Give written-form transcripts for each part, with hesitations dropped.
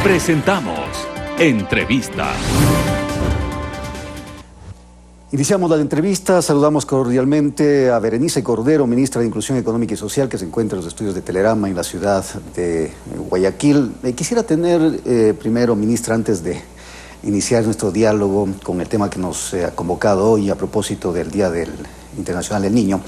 Presentamos Entrevista. Iniciamos la entrevista, saludamos cordialmente a Berenice Cordero, ministra de Inclusión Económica y Social, que se encuentra en los estudios de Telerama en la ciudad de Guayaquil. Quisiera tener primero, ministra, antes de iniciar nuestro diálogo con el tema que nos ha convocado hoy a propósito del Día Internacional del Niño,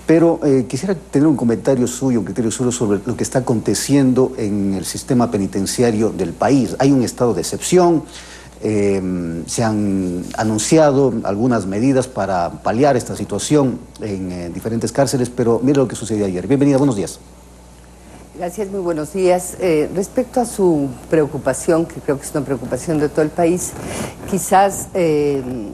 pero quisiera tener un comentario suyo, un criterio suyo sobre lo que está aconteciendo en el sistema penitenciario del país. Hay un estado de excepción. Se han anunciado algunas medidas para paliar esta situación en diferentes cárceles, pero mire lo que sucedió ayer. Bienvenida, buenos días. Gracias, muy buenos días. Respecto a su preocupación, que creo que es una preocupación de todo el país, quizás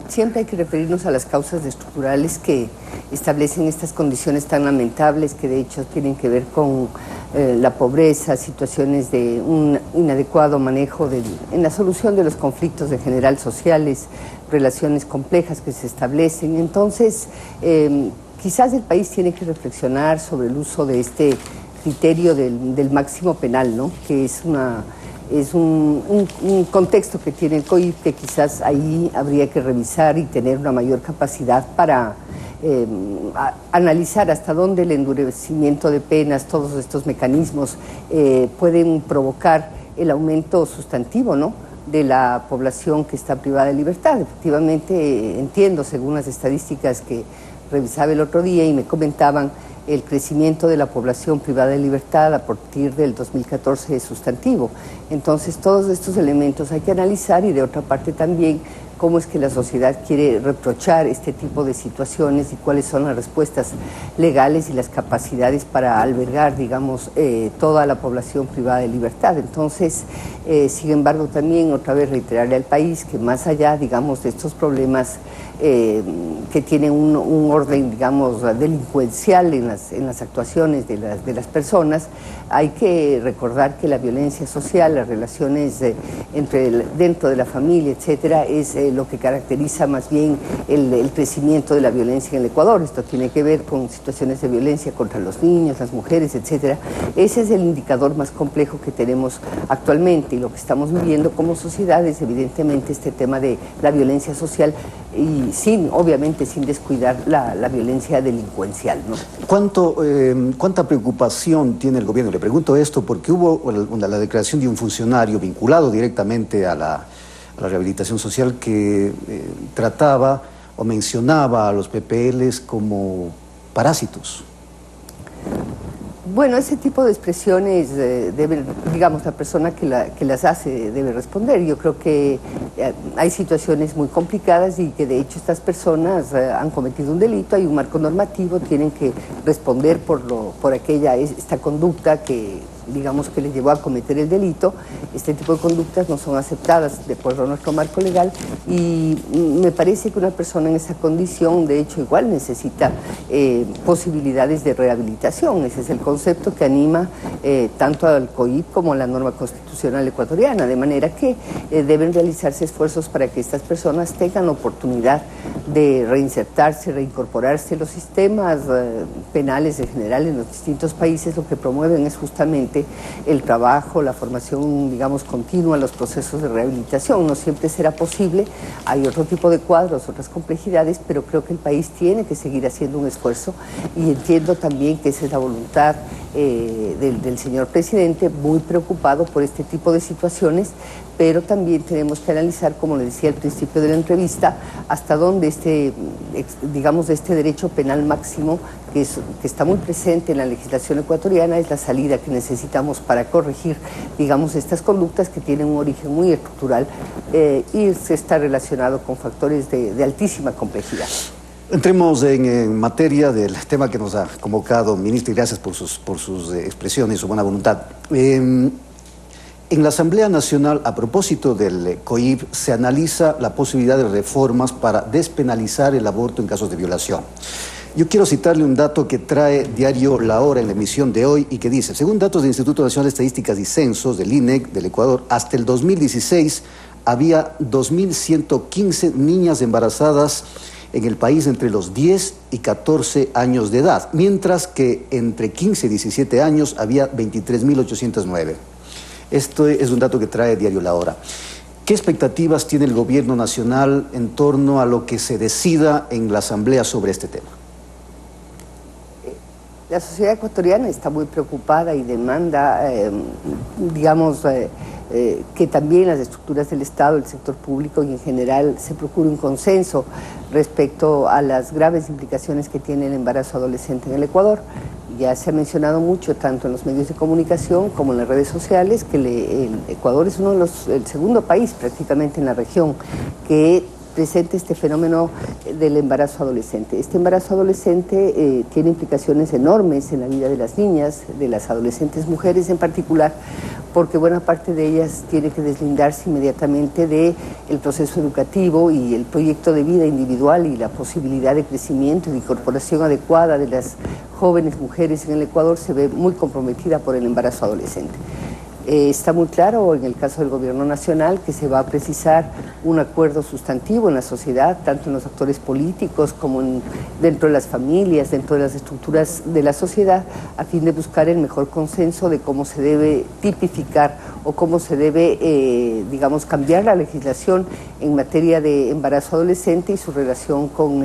siempre hay que referirnos a las causas estructurales que establecen estas condiciones tan lamentables, que de hecho tienen que ver con la pobreza, situaciones de un inadecuado manejo en la solución de los conflictos en general sociales, relaciones complejas que se establecen. Entonces, quizás el país tiene que reflexionar sobre el uso de este criterio del máximo penal, ¿no? Que es un contexto que tiene el COIP, que quizás ahí habría que revisar y tener una mayor capacidad para analizar hasta dónde el endurecimiento de penas, todos estos mecanismos pueden provocar el aumento sustantivo, ¿no?, de la población que está privada de libertad. Efectivamente, entiendo, según las estadísticas que revisaba el otro día y me comentaban, el crecimiento de la población privada de libertad a partir del 2014 es sustantivo. Entonces, todos estos elementos hay que analizar, y de otra parte también cómo es que la sociedad quiere reprochar este tipo de situaciones y cuáles son las respuestas legales y las capacidades para albergar, digamos, toda la población privada de libertad. Entonces, sin embargo, también otra vez reiterarle al país que más allá, digamos, de estos problemas que tienen un orden, digamos, delincuencial en las actuaciones de las personas, hay que recordar que la violencia social, las relaciones dentro de la familia, etcétera, es lo que caracteriza más bien el crecimiento de la violencia en el Ecuador. Esto tiene que ver con situaciones de violencia contra los niños, las mujeres, etcétera. Ese es el indicador más complejo que tenemos actualmente, y lo que estamos viviendo como sociedad es evidentemente este tema de la violencia social, y obviamente sin descuidar la violencia delincuencial, ¿no? ¿Cuánta preocupación tiene el gobierno? Le pregunto esto porque hubo la declaración de un funcionario vinculado directamente a la rehabilitación social que trataba o mencionaba a los PPLs como parásitos. Bueno, ese tipo de expresiones digamos, la persona que las hace debe responder. Yo creo que hay situaciones muy complicadas y que de hecho estas personas han cometido un delito, hay un marco normativo, tienen que responder por esta conducta que, digamos, que les llevó a cometer el delito. Este tipo de conductas no son aceptadas de acuerdo a nuestro marco legal, y me parece que una persona en esa condición, de hecho, igual necesita posibilidades de rehabilitación. Ese es el concepto que anima tanto al COIP como a la norma constitucional ecuatoriana, de manera que deben realizarse esfuerzos para que estas personas tengan oportunidad de reinsertarse, reincorporarse. Los sistemas penales en general en los distintos países lo que promueven es justamente el trabajo, la formación, digamos, continua, los procesos de rehabilitación. No siempre será posible, hay otro tipo de cuadros, otras complejidades, pero creo que el país tiene que seguir haciendo un esfuerzo, y entiendo también que esa es la voluntad del señor presidente, muy preocupado por este tipo de situaciones, pero también tenemos que analizar, como le decía al principio de la entrevista, hasta dónde este derecho penal máximo, que está muy presente en la legislación ecuatoriana, es la salida que necesitamos para corregir, digamos, estas conductas que tienen un origen muy estructural y se está relacionado con factores de altísima complejidad. Entremos en materia del tema que nos ha convocado, ministro, y gracias por sus expresiones y su buena voluntad. En la Asamblea Nacional, a propósito del COIP, se analiza la posibilidad de reformas para despenalizar el aborto en casos de violación. Yo quiero citarle un dato que trae diario La Hora en la emisión de hoy y que dice: según datos del Instituto Nacional de Estadísticas y Censos, del INEC, del Ecuador, hasta el 2016 había 2.115 niñas embarazadas en el país entre los 10 y 14 años de edad, mientras que entre 15 y 17 años había 23.809. Esto es un dato que trae Diario La Hora. ¿Qué expectativas tiene el gobierno nacional en torno a lo que se decida en la Asamblea sobre este tema? La sociedad ecuatoriana está muy preocupada y demanda, que también las estructuras del Estado, el sector público y en general se procure un consenso respecto a las graves implicaciones que tiene el embarazo adolescente en el Ecuador. Ya se ha mencionado mucho, tanto en los medios de comunicación como en las redes sociales, que el Ecuador es el segundo país prácticamente en la región que presente este fenómeno del embarazo adolescente. Este embarazo adolescente tiene implicaciones enormes en la vida de las niñas, de las adolescentes mujeres en particular, porque buena parte de ellas tiene que deslindarse inmediatamente del proceso educativo y el proyecto de vida individual y la posibilidad de crecimiento y de incorporación adecuada de las jóvenes mujeres en el Ecuador se ve muy comprometida por el embarazo adolescente. Está muy claro en el caso del gobierno nacional que se va a precisar un acuerdo sustantivo en la sociedad, tanto en los actores políticos como dentro de las familias, dentro de las estructuras de la sociedad, a fin de buscar el mejor consenso de cómo se debe tipificar o cómo se debe, cambiar la legislación en materia de embarazo adolescente y su relación con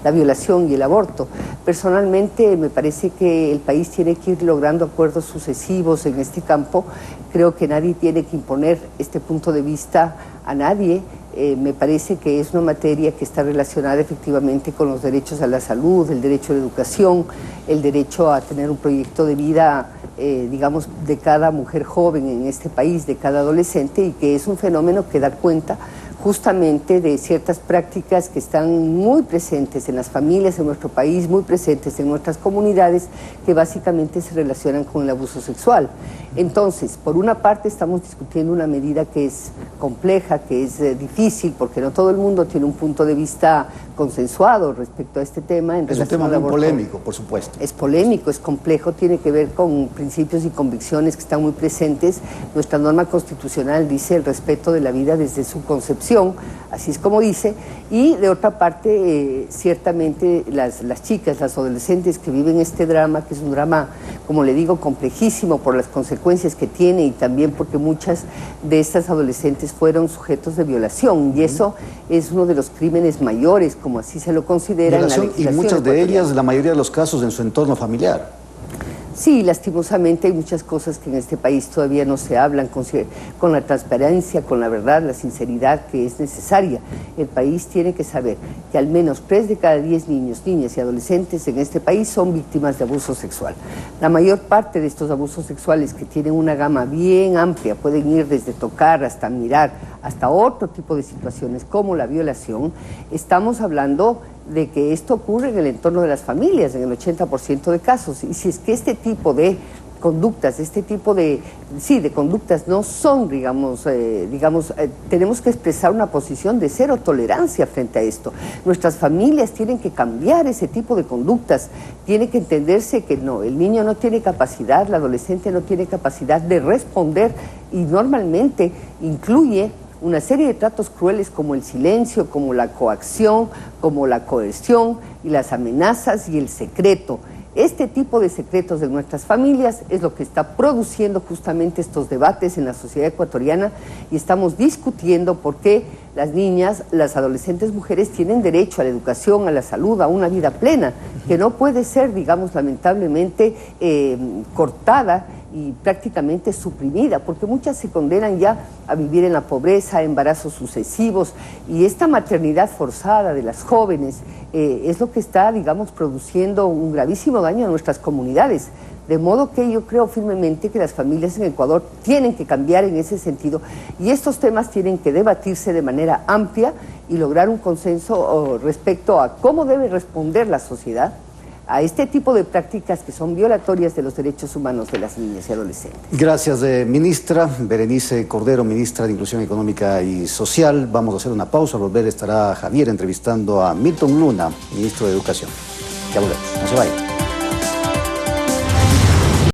la violación y el aborto. Personalmente, me parece que el país tiene que ir logrando acuerdos sucesivos en este campo. Creo que nadie tiene que imponer este punto de vista a nadie. Me parece que es una materia que está relacionada efectivamente con los derechos a la salud, el derecho a la educación, el derecho a tener un proyecto de vida, de cada mujer joven en este país, de cada adolescente, y que es un fenómeno que da cuenta justamente de ciertas prácticas que están muy presentes en las familias en nuestro país, muy presentes en nuestras comunidades, que básicamente se relacionan con el abuso sexual. Entonces, por una parte estamos discutiendo una medida que es compleja, que es difícil, porque no todo el mundo tiene un punto de vista consensuado respecto a este tema. Es un tema muy polémico, por supuesto. Es polémico, es complejo, tiene que ver con principios y convicciones que están muy presentes. Nuestra norma constitucional dice el respeto de la vida desde su concepción, así es como dice, y de otra parte, ciertamente las chicas, las adolescentes que viven este drama, que es un drama, como le digo, complejísimo por las consecuencias que tiene y también porque muchas de estas adolescentes fueron sujetos de violación, y eso es uno de los crímenes mayores, como así se lo considera en la legislación y muchas de ellas, la mayoría de los casos, en su entorno familiar. Sí, lastimosamente hay muchas cosas que en este país todavía no se hablan con la transparencia, con la verdad, la sinceridad que es necesaria. El país tiene que saber que al menos 3 de cada 10 niños, niñas y adolescentes en este país son víctimas de abuso sexual. La mayor parte de estos abusos sexuales, que tienen una gama bien amplia, pueden ir desde tocar hasta mirar, hasta otro tipo de situaciones como la violación. Estamos hablando de que esto ocurre en el entorno de las familias, en el 80% de casos. Y si es que este tipo de conductas, de conductas no son, tenemos que expresar una posición de cero tolerancia frente a esto. Nuestras familias tienen que cambiar ese tipo de conductas, tiene que entenderse que no, el niño no tiene capacidad, la adolescente no tiene capacidad de responder, y normalmente incluye una serie de tratos crueles como el silencio, como la coacción, como la coerción y las amenazas y el secreto. Este tipo de secretos de nuestras familias es lo que está produciendo justamente estos debates en la sociedad ecuatoriana, y estamos discutiendo por qué las niñas, las adolescentes mujeres tienen derecho a la educación, a la salud, a una vida plena, que no puede ser, lamentablemente, cortada y prácticamente suprimida, porque muchas se condenan ya a vivir en la pobreza, embarazos sucesivos, y esta maternidad forzada de las jóvenes es lo que está, produciendo un gravísimo daño a nuestras comunidades. De modo que yo creo firmemente que las familias en Ecuador tienen que cambiar en ese sentido, y estos temas tienen que debatirse de manera amplia y lograr un consenso respecto a cómo debe responder la sociedad a este tipo de prácticas que son violatorias de los derechos humanos de las niñas y adolescentes. Gracias, ministra. Berenice Cordero, ministra de Inclusión Económica y Social. Vamos a hacer una pausa. Al volver estará Javier entrevistando a Milton Luna, ministro de Educación. Ya volvemos. No se vayan.